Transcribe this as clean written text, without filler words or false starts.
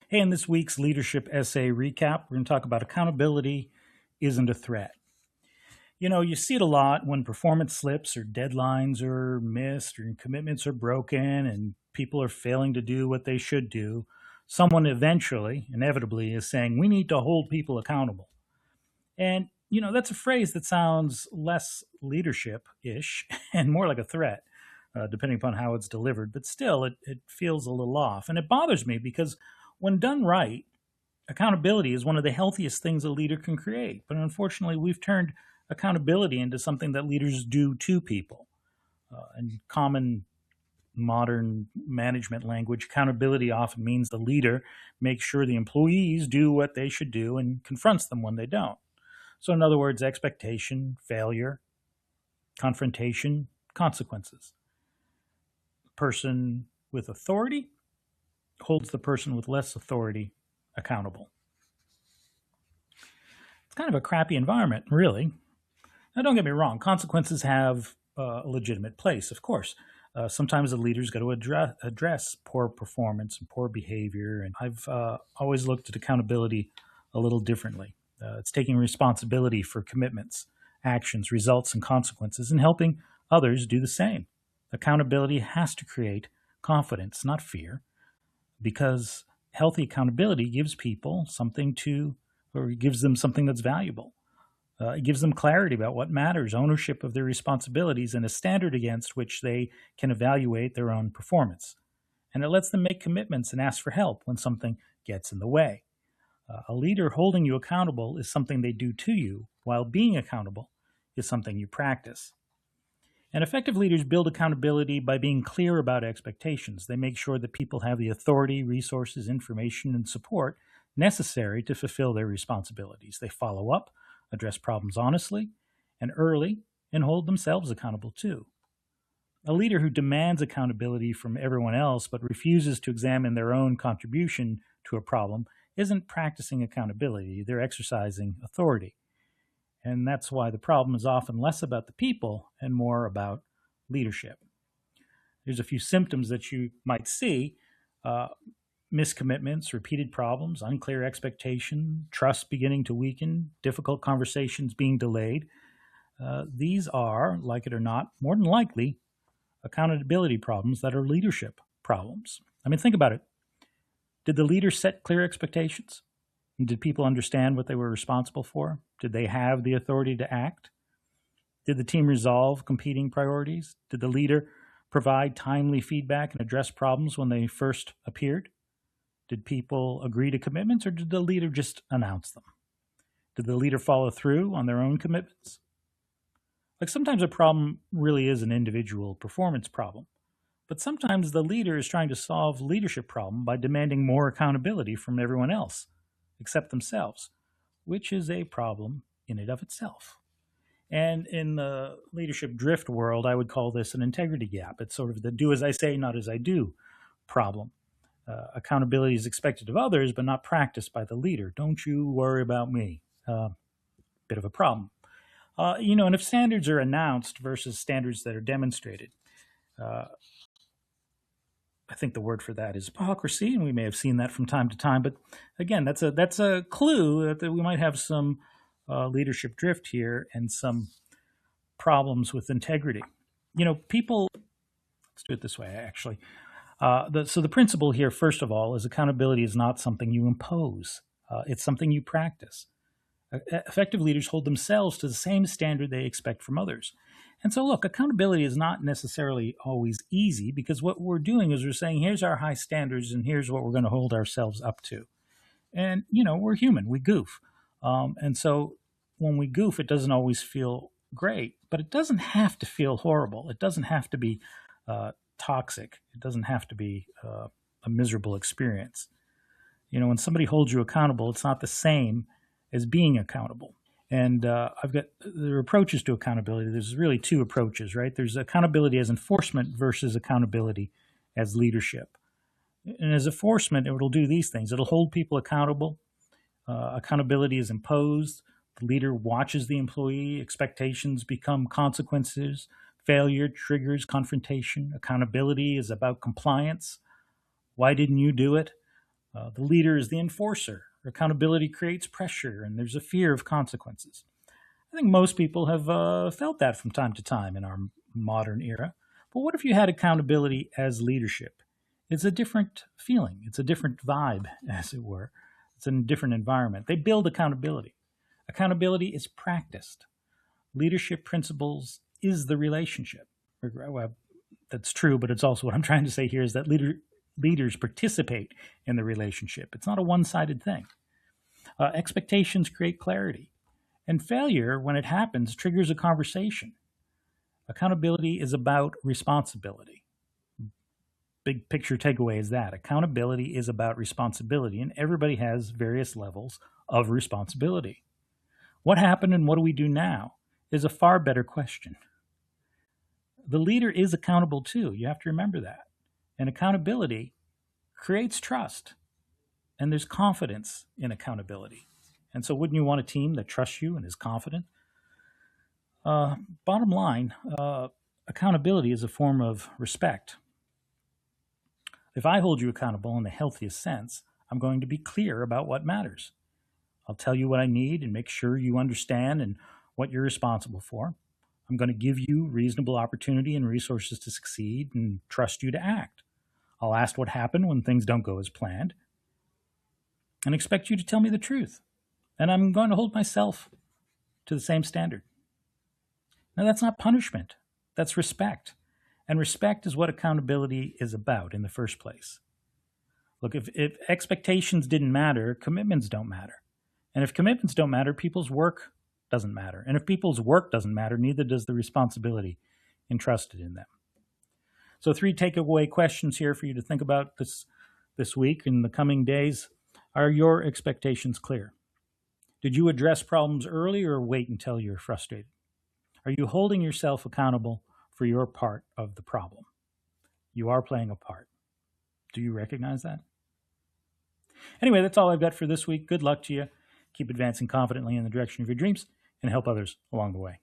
Hey, in this week's leadership essay recap, we're going to talk about accountability isn't a threat. You see it a lot when performance slips or deadlines are missed or commitments are broken and people are failing to do what they should do. Someone eventually, inevitably, is saying, we need to hold people accountable. And, that's a phrase that sounds less leadership ish and more like a threat, depending upon how it's delivered. But still, it feels a little off. And it bothers me because when done right, accountability is one of the healthiest things a leader can create. But unfortunately, we've turned accountability into something that leaders do to people. In common modern management language, accountability often means the leader makes sure the employees do what they should do and confronts them when they don't. So, in other words, expectation, failure, confrontation, consequences. The person with authority holds the person with less authority accountable. It's kind of a crappy environment, really. Now, don't get me wrong, consequences have a legitimate place, of course. Sometimes the leader's got to address poor performance and poor behavior, and I've always looked at accountability a little differently. It's taking responsibility for commitments, actions, results, and consequences, and helping others do the same. Accountability has to create confidence, not fear, because healthy accountability gives people something to, or gives them something that's valuable. It gives them clarity about what matters, ownership of their responsibilities, and a standard against which they can evaluate their own performance. And it lets them make commitments and ask for help when something gets in the way. A leader holding you accountable is something they do to you, while being accountable is something you practice. And effective leaders build accountability by being clear about expectations. They make sure that people have the authority, resources, information, and support necessary to fulfill their responsibilities. They follow up, address problems honestly and early, and hold themselves accountable too. A leader who demands accountability from everyone else but refuses to examine their own contribution to a problem isn't practicing accountability, they're exercising authority. And that's why the problem is often less about the people and more about leadership. There's a few symptoms that you might see: miscommitments, repeated problems, unclear expectation, trust beginning to weaken, difficult conversations being delayed. These are, like it or not, more than likely accountability problems that are leadership problems. I mean, think about it. Did the leader set clear expectations? And did people understand what they were responsible for? Did they have the authority to act? Did the team resolve competing priorities? Did the leader provide timely feedback and address problems when they first appeared? Did people agree to commitments, or did the leader just announce them? Did the leader follow through on their own commitments? Like, sometimes a problem really is an individual performance problem, but sometimes the leader is trying to solve leadership problem by demanding more accountability from everyone else except themselves, which is a problem in and of itself. And in the leadership drift world, I would call this an integrity gap. It's sort of the do as I say, not as I do problem. Accountability is expected of others, but not practiced by the leader. Don't you worry about me. Bit of a problem. And if standards are announced versus standards that are demonstrated, uh, I think the word for that is hypocrisy, and we may have seen that from time to time. But again, that's a clue that we might have some leadership drift here and some problems with integrity. People. Let's do it this way, actually. So the principle here, first of all, is accountability is not something you impose. It's something you practice. Effective leaders hold themselves to the same standard they expect from others. And so, look, accountability is not necessarily always easy, because what we're doing is we're saying, here's our high standards and here's what we're going to hold ourselves up to. And, we're human, we goof. And so when we goof, it doesn't always feel great, but it doesn't have to feel horrible. It doesn't have to be toxic. It doesn't have to be a miserable experience. When somebody holds you accountable, it's not the same as being accountable. And there are approaches to accountability. There's really two approaches, right? There's accountability as enforcement versus accountability as leadership. And as enforcement, it will do these things. It'll hold people accountable. Accountability is imposed. The leader watches the employee. Expectations become consequences. Failure triggers confrontation. Accountability is about compliance. Why didn't you do it? The leader is the enforcer. Accountability creates pressure, and there's a fear of consequences. I think most people have felt that from time to time in our modern era. But what if you had accountability as leadership? It's a different feeling, it's a different vibe, as it were. It's in a different environment. They build accountability. Accountability is practiced. Leadership principles is the relationship. Well, that's true, but it's also what I'm trying to say here is that leaders participate in the relationship. It's not a one sided thing. Expectations create clarity. And failure, when it happens, triggers a conversation. Accountability is about responsibility. Big picture takeaway is that accountability is about responsibility, and everybody has various levels of responsibility. What happened and what do we do now is a far better question. The leader is accountable too. You have to remember that. And accountability creates trust, and there's confidence in accountability. And so, wouldn't you want a team that trusts you and is confident? Bottom line, accountability is a form of respect. If I hold you accountable in the healthiest sense, I'm going to be clear about what matters. I'll tell you what I need and make sure you understand and what you're responsible for. I'm going to give you reasonable opportunity and resources to succeed and trust you to act. I'll ask what happened when things don't go as planned and expect you to tell me the truth. And I'm going to hold myself to the same standard. Now, that's not punishment. That's respect. And respect is what accountability is about in the first place. Look, if expectations didn't matter, commitments don't matter. And if commitments don't matter, people's work doesn't matter. And if people's work doesn't matter, neither does the responsibility entrusted in them. So 3 takeaway questions here for you to think about this week in the coming days. Are your expectations clear? Did you address problems early or wait until you're frustrated? Are you holding yourself accountable for your part of the problem? You are playing a part. Do you recognize that? Anyway, that's all I've got for this week. Good luck to you. Keep advancing confidently in the direction of your dreams and help others along the way.